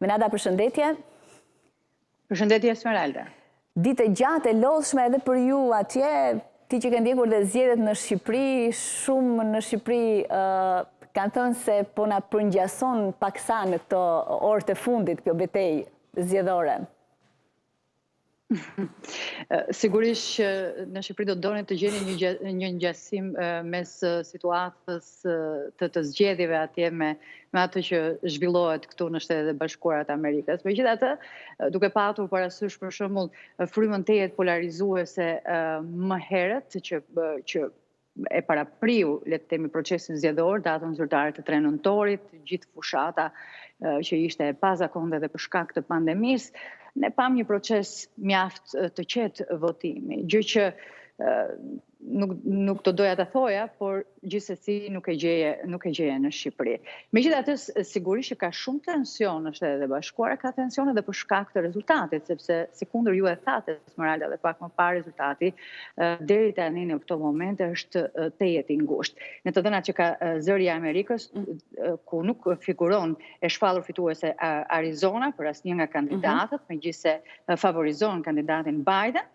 Menada, përshëndetje. Përshëndetje, Esmeralda. Ditë e gjatë e lodhshme edhe për ju atje, ti që ke ndjekur dhe zgjedhjet në Shqipëri, shumë në Shqipëri kanë thënë se po na përngjason paksa në këto orët e fundit kjo betejë zgjedhore. Sigurisht që në Shqipëri do donin të gjeni një ngjasim mes situatës të zgjedhjeve atje me atë që zhvillohet këtu në Shtetet e Bashkuara të Amerikës. Megjithatë, duke patur parasysh për shembull frymën tejet polarizuese më herët që e parapriu, le të themi, procesin zgjedhor, datën zyrtare të 3 nëntorit, gjithë fushata që ishte e pazakonte dhe për shkak të pandemisë, ne pam një proces mjaft të qetë votimi, gjë që nuk të doja të thoja, por gjithsesi nuk e gjeje në Shqipëri. Megjithatë, sigurisht që ka shumë tension në Shtetet e Bashkuara, ka tension edhe për shkak të rezultatit, sepse sekundër ju e thatë, Esmeralda, dhe pak më parë rezultati, deri tani në këto momente është tejet i ngushtë. Në të dhënat që ka zëri i Amerikës, ku nuk figuron e shpallur fituese Arizona për asnjë nga kandidatët, megjithse favorizon kandidatin Biden.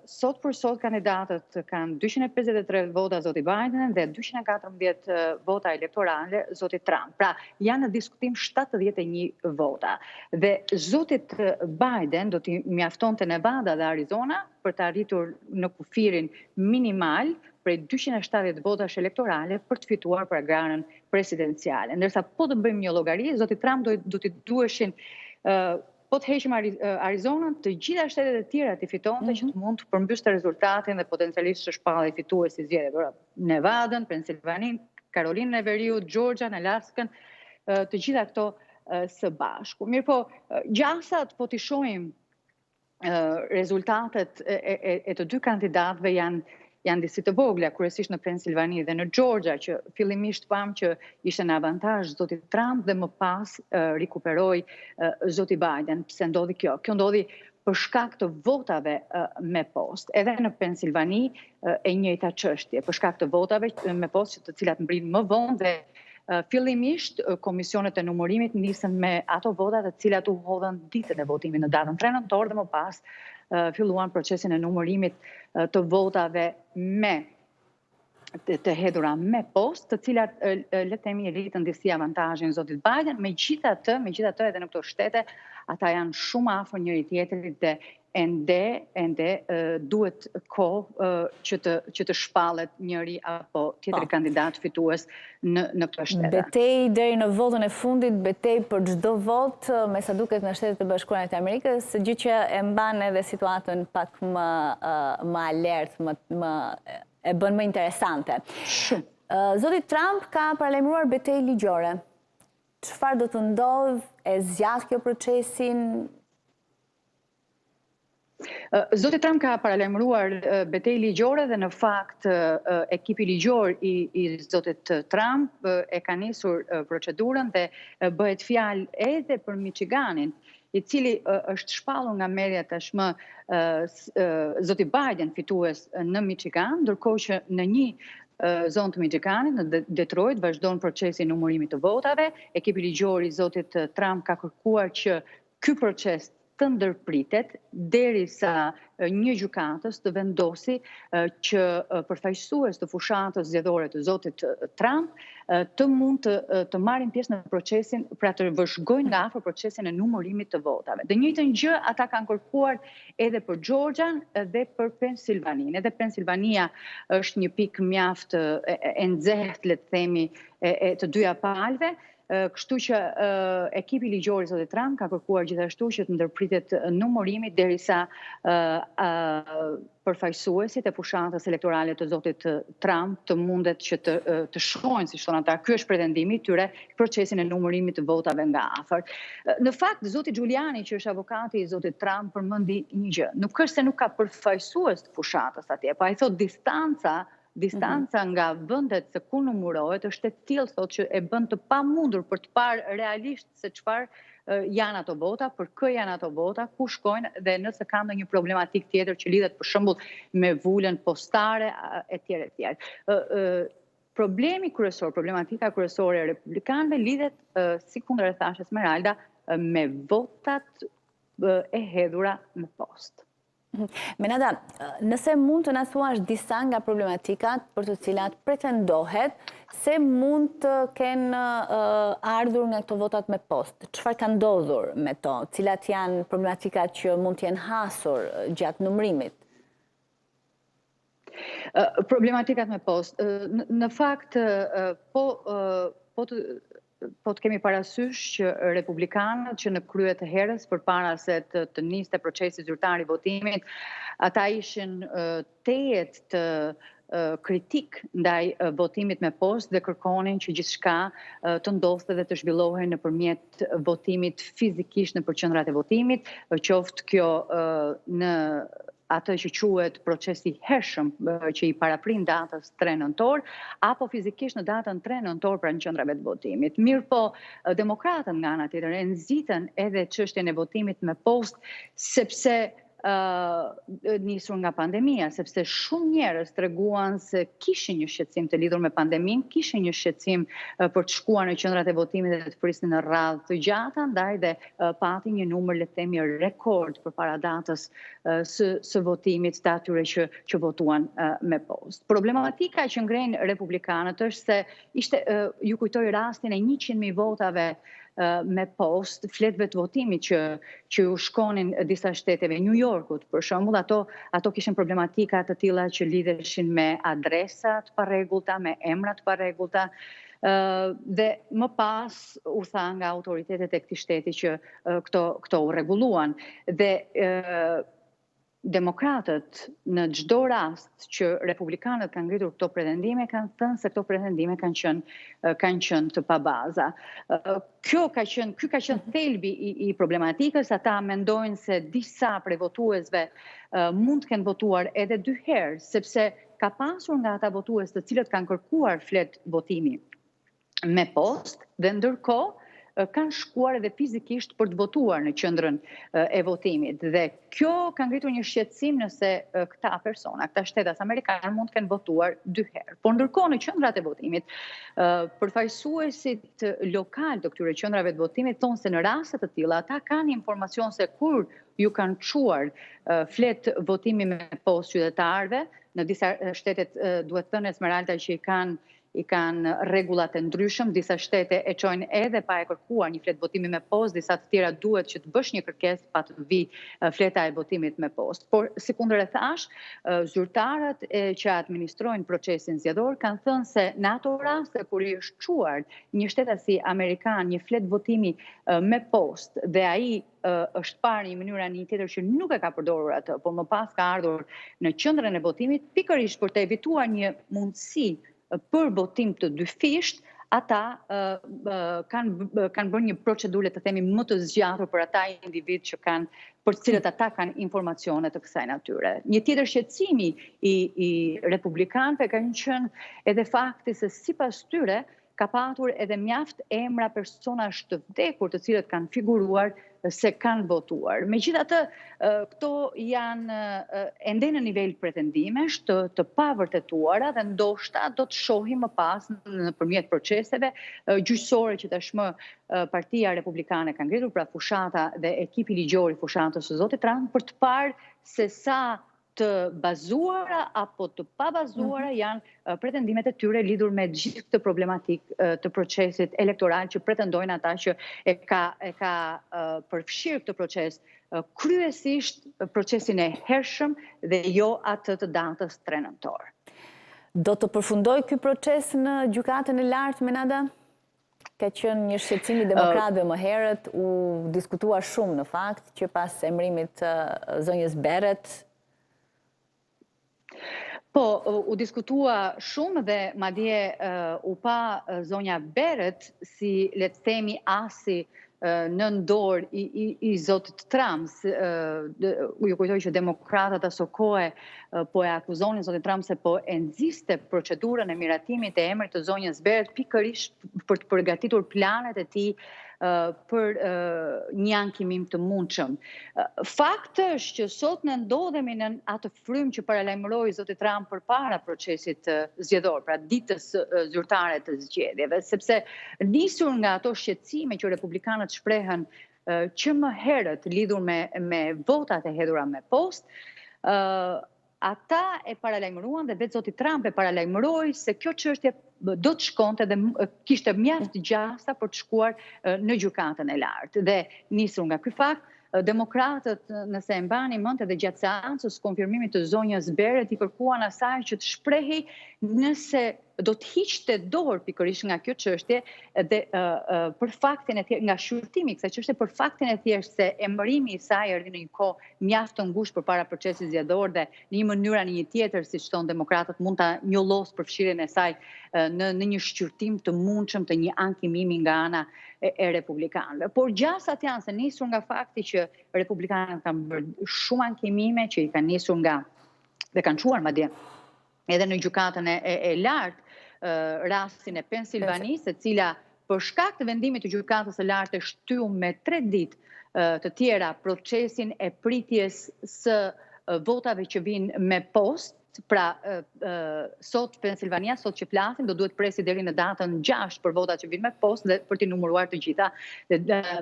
Sot për sot kandidatët kanë 253 vota zoti Biden dhe 214 vota elektorale zoti Trump. Pra, janë në diskutim 71 vota. Dhe zotit Biden do t'i mjaftonte Nevada dhe Arizona për të arritur në kufirin minimal prej 270 votash elektorale për të fituar për agrarën presidenciale. Ndërsa po të bëjmë një llogari, zoti Trump do t'i duheshin po të heqim Arizonën, të gjitha shtetet e tjera të fitonte që të mund të përmbyste rezultatin dhe potencialisht të shpallej fituesi zgjedhjeve. Nevadën, Pensilvanin, Karolinën e Veriut, Georgian, Alaskën, të gjitha këto së bashku. Mirë po, gjasat po t'i shohim rezultatet e të dy kandidatëve janë disi të vogla, kryesisht në Pensilvani dhe në Georgia, që fillimisht pam që ishte në avantazh zoti Trump dhe më pas rikuperoi zoti Biden. Pse ndodhi kjo? Kjo ndodhi për shkak të votave me post. Edhe në Pensilvani e njëjta çështje, për shkak të votave me post, të cilat mbrin më vonë dhe fillimisht komisionet e numërimit nisën me ato vota të cilat u hodhën ditën e votimit në datën 3 nëntor dhe më pas filluan procesin e numërimit të votave të hedhura me post, të cilat le të themi rritën disi avantazhin zotit Biden, megjithatë edhe në këto shtete ata janë shumë afër njëri tjetrit dhe ende duhet kohë që të shpallet njëri apo tjetri kandidat fitues në këto shtete. Betej deri në votën e fundit, betej për çdo votë, me sa duket në Shtetet e Bashkuara të Amerikës, gjë që e mban edhe situatën pak më alert, e bën më interesante. Zoti Trump ka paralajmëruar betejë ligjore. Çfarë do të ndodhë? E zgjat kjo procesin? Zoti Trump ka paralajmëruar betejë ligjore dhe në fakt ekipi ligjor i zotit Trump e ka nisur procedurën dhe bëhet fjalë edhe për Michiganin, i cili është shpallur nga media tashmë zoti Biden fitues në Michigan, ndërkohë që në një zonë të Michiganit, në Detroit, vazhdon procesi i numërimit të votave. Ekipi ligjor i zotit Trump ka kërkuar që ky proces të ndërpritet derisa një gjykatës të vendosi që përfaqësues të fushatës zgjedhore të zotit Trump të mund të marrin pjesë në procesin, pra të vëzhgojnë nga afër procesin e numërimit të votave. Dhe njëjtën gjë ata kanë kërkuar edhe për Georgian dhe për Pensilvaninë. Edhe Pensilvania është një pikë mjaft e nxehtë, le të themi, e të dyja palëve. Kështu që ekipi ligjor i zotit Trump ka kërkuar gjithashtu që të ndërpritet numërimi derisa përfaqësuesit e fushatës elektorale të zotit Trump të mundet që të shohin, si thon ata, ky është pretendimi i tyre, procesin e numërimit të votave nga afër. Në fakt, zoti Giuliani, që është avokati i zotit Trump, përmendi një gjë. Nuk është se nuk ka përfaqësues të fushatës atje, po ai thot distanca nga vendet se ku numërohet është e tillë, thotë, që e bën të pamundur për të parë realisht se çfarë janë ato vota, për kë janë ato vota, ku shkojnë dhe nëse ka ndonjë problematik tjetër që lidhet për shembull me vulën postare etj. Problematika kryesore e republikanëve lidhet, si kundër e thash Esmeralda, me votat e hedhura me post. Menada, nëse mund të na thuash disa nga problematikat për të cilat pretendohet se mund të kenë ardhur nga këto votat me post, çfarë ka ndodhur me to, cilat janë problematikat që mund të jenë hasur gjatë numërimit? Problematikat me post, në fakt, po të kemi parasysh që republikanët që në krye të herës përpara se të niste procesi zyrtar i votimit, ata ishin tejet të kritik ndaj votimit me post dhe kërkonin që gjithçka të ndodhte dhe të zhvillohej nëpërmjet votimit fizikisht nëpër qendrat e votimit, qoftë kjo në atë që quhet procesi hershëm që i paraprin datës 3 nëntor, apo fizikisht në datën 3 nëntor pranë qendrave të votimit. Mirë po, demokratët nga ana tjetër e nxitën edhe çështjen e votimit me post, sepse nisur nga pandemia, sepse shumë njerëz treguan se kishin një shqetësim të lidhur me pandeminë, kishin një shqetësim për të shkuar në qendrat e votimit dhe të prisnin në radhë të gjata, ndaj dhe patin një numër, le të themi, rekord përpara datës së votimit të atyre që votuan me post. Problematika që ngrenë republikanët është se ju kujtoj rastin e 100.000 votave me post, fletëve të votimit që u shkonin disa shteteve, New Yorkut për shembull, ato kishin problematika të tilla që lidheshin me adresa të parregullta, me emra të parregullta, dhe më pas u tha nga autoritetet e këtij shteti që këto u rregulluan. Dhe demokratët në çdo rast që republikanët kanë ngritur këto pretendime kanë thënë se këto pretendime kanë qenë të pabaza. Ky ka qenë thelbi i problematikës. Ata mendojnë se disa prej votuesve mund të kenë votuar edhe 2 herë, sepse ka pasur nga ata votues të cilët kanë kërkuar flet votimi me post dhe ndërkohë kanë shkuar edhe fizikisht për të votuar në qendrën e votimit. Dhe kjo ka ngritur një shqetësim nëse këta persona, këta shtetas amerikanë mund të kenë votuar 2 herë. Por ndërkohë në qendrat e votimit, përfaqësuesit lokal të këtyre qendrave të votimit thonë se në raste të tilla ata kanë informacion se kur ju kanë çuar flet votimi me post qytetarëve, në disa shtetet duhet thënë Esmeralda që i kanë rregullat e ndryshëm, disa shtete e çojnë edhe pa e kërkuar një flet votimi me post, disa të tjera duhet që të bësh një kërkesë pa të vi fleta e votimit me post. Por sikundër e thash, zyrtarët që administrojnë procesin zgjedhor kanë thënë se në ato raste kur i është çuar një shtetasi amerikan një flet votimi me post dhe ai është parë një mënyrë një tjetër që nuk e ka përdorur atë, por më pas ka ardhur në qendrën e votimit pikërisht për të evituar një mundësi për votim të dyfisht, ata kanë bërë një procedurë, të themi, më të zgjatur për ata individ që për të cilët ata kanë informacione të kësaj natyre. Një tjetër shqetësimi i republikanëve ka qenë edhe fakti se sipas tyre ka patur edhe mjaft emra personash të vdekur të cilët kanë figuruar se kanë votuar. Megjithatë, këto janë ende në nivel pretendimesh të pavërtetuara dhe ndoshta do të shohim më pas nëpërmjet proceseve gjyqësore që tashmë Partia Republikane ka ngritur, pra fushata dhe ekipi ligjor i fushatës së zotit Trump, për të parë se sa të bazuara apo të pabazuara janë pretendimet e tyre lidhur me gjithë këtë problematik të procesit elektoral që pretendojnë ata që e ka përfshirë këtë proces kryesisht procesin e hershëm dhe jo atë të datës 3 nëntor. Do të përfundoj ky proces në gjykatën e lartë, Menada? Ka qenë një shqetësim i demokratëve më herët, u diskutua shumë në fakt që pas emërimit zonjës Barrett. Po, u diskutua shumë dhe madje u pa zonja Barrett si, le të themi, asi në dorë i zotit Trump. Ju kujtoj që demokratët aso kohë po e akuzonin zotin Trump se po e nxiste procedurën e miratimit e emrit të zonjës Barrett pikërisht për të përgatitur planet e tij për një ankimim të mundshëm. Fakti është që sot ne ndodhemi në atë frymë që paralajmëroi zoti Trump përpara procesit zgjedhor, pra ditës zyrtare të zgjedhjeve, sepse nisur nga ato shqetësime që republikanët shprehen që më herët lidhur me votat e hedhura me post, ata e paralajmëruan dhe vetë zoti Trump e paralajmëroi se kjo çështje do të shkonte dhe kishte mjaft gjasa për të shkuar në gjykatën e lartë. Dhe nisur nga ky fakt, demokratët, nëse e mbani mend, edhe gjatë seancës konfirmimit të zonjës Beret, i kërkuan asaj që të shprehej nëse do të hiqte dorë pikërisht nga kjo çështje dhe për faktin e thjeshtë nga shqyrtimi i kësaj çështje, për faktin e thjeshtë se emërimi i saj erdhi në një kohë mjaft të ngushtë përpara procesit zgjedhor dhe në një mënyrë në një tjetër, siç thon demokratët, mund ta njollos përfshirjen e saj në një shqyrtim të mundshëm të një ankimimi nga ana e republikanëve. Por gjasat janë se nisur nga fakti që republikanët kanë bërë shumë ankimime që i kanë nisur nga dhe kanë çuar madje edhe në gjykatën e lartë rastin e Pensilvanisë, e cila për shkak të vendimit të gjykatës së lartë e shtyu me 3 ditë të tjera procesin e pritjes së votave që vinë me post. Pra, sot Pensilvania, sot që flasim, do duhet presi deri në datën 6 për votat që vinë me post dhe për t'i numëruar të gjitha.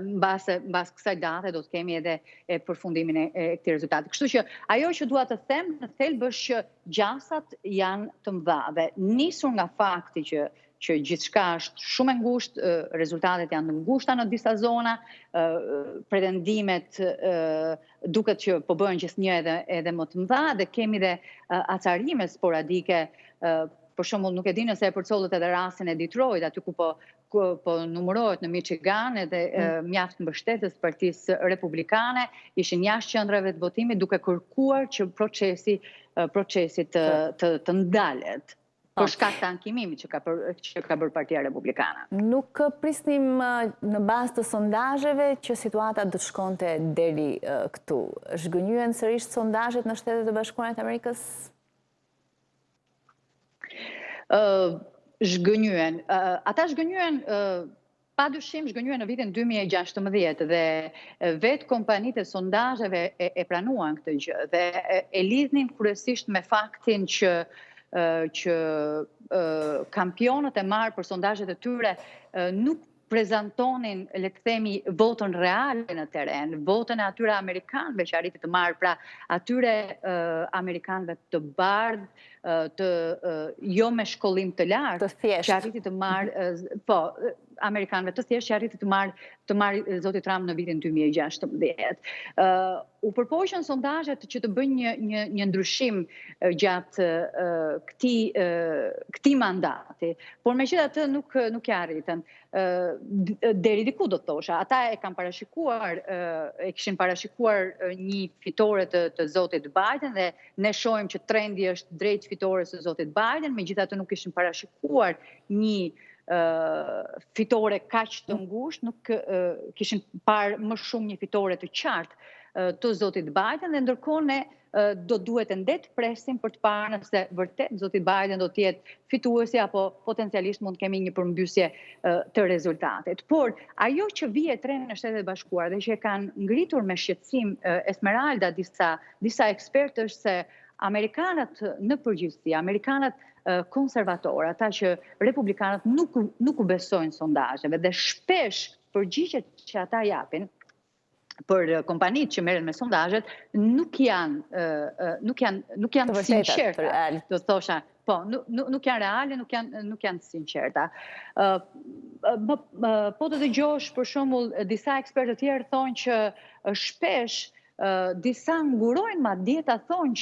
Mbas kësaj date do të kemi edhe përfundimin e këtij rezultati. Kështu që ajo që dua të them në thelb është që gjasat janë të mëdha dhe nisur nga fakti që gjithçka është shumë e ngushtë, rezultatet janë të ngushta në disa zona, pretendimet duket që po bëhen gjithnjë edhe më të mëdha dhe kemi dhe acarime sporadike. Për shembull, nuk e di nëse e përcollët edhe rastin e Detroit, aty ku po numërohet në Michigan edhe mjaft mbështetës Partisë Republikane ishin jashtë qendrave të votimit duke kërkuar që procesi të ndalet. Për shkak të ankimimit që ka bërë Partia Republikane. Nuk prisnim në bazë të sondazheve që situata do të shkonte deri këtu. Zhgënjyen sërish sondazhet në Shtetet e Bashkuara të Amerikës? Zhgënjyen. Ata zhgënjyen padyshim zhgënjyen në vitin 2016 dhe vetë kompanitë e sondazheve e pranuan këtë gjë dhe e lidhnin kryesisht me faktin që kampionët e marrë për sondazhet e tyre nuk prezantonin, le të themi, votën reale në teren, votën e atyre amerikanëve që arriti të marrë, pra atyre amerikanëve të bardhë, jo me shkollim të lartë, që arriti të marrë, po, amerikanëve të thjeshtë që arriti të marrë zoti Trump në vitin 2016. U përpoqën sondazhet që të bëjnë një ndryshim gjatë këtij mandati, por megjithatë nuk e arritën. Deri diku do të thosha, ata e kishin parashikuar një fitore të zotit Biden dhe ne shohim që trendi është drejt fitores së zotit Biden, megjithatë nuk kishin parashikuar një fitore kaq të ngushtë, nuk kishin parë më shumë një fitore të qartë të zotit Biden dhe ndërkohë ne do duhet ende të presim për të parë nëse vërtet zoti Biden do të jetë fituesi apo potencialisht mund të kemi një përmbysje të rezultatit. Por ajo që vihet re në Shtetet e Bashkuara dhe që e kanë ngritur me shqetësim Esmeralda disa ekspertë është se amerikanët në përgjithësi, amerikanët konservatorë, ata që republikanët nuk u besojnë sondazheve dhe shpesh përgjigjet që ata japin për kompanitë që merren me sondazhet nuk janë sinqerta, do të thosha, po, nuk janë reale, nuk janë sinqerta. Po të dëgjosh për shembull disa ekspertë të tjerë thonë që shpesh disa ngurojnë madje ta thonë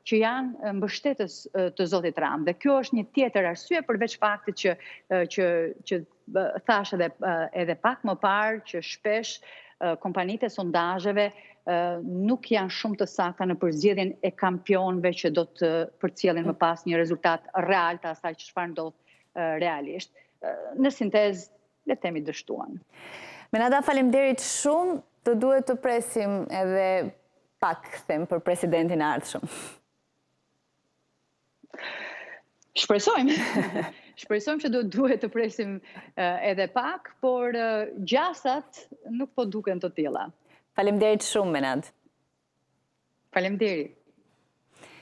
që janë mbështetës të zotit Trump. Dhe kjo është një tjetër arsye përveç faktit që thash edhe pak më parë që shpesh kompanitë e sondazheve nuk janë shumë të sakta në përzgjedhjen e kampionëve që do të përcjellin më pas një rezultat real të asaj çfarë ndodh realisht. Në sintezë, le të themi dështuan. Menada, faleminderit shumë. Të duhet të presim edhe pak them për presidentin e ardhshëm. Shpresojmë. Shpresojmë që duhet të presim edhe pak, por gjasat nuk po duken të tilla. Faleminderit shumë, Menad. Faleminderit.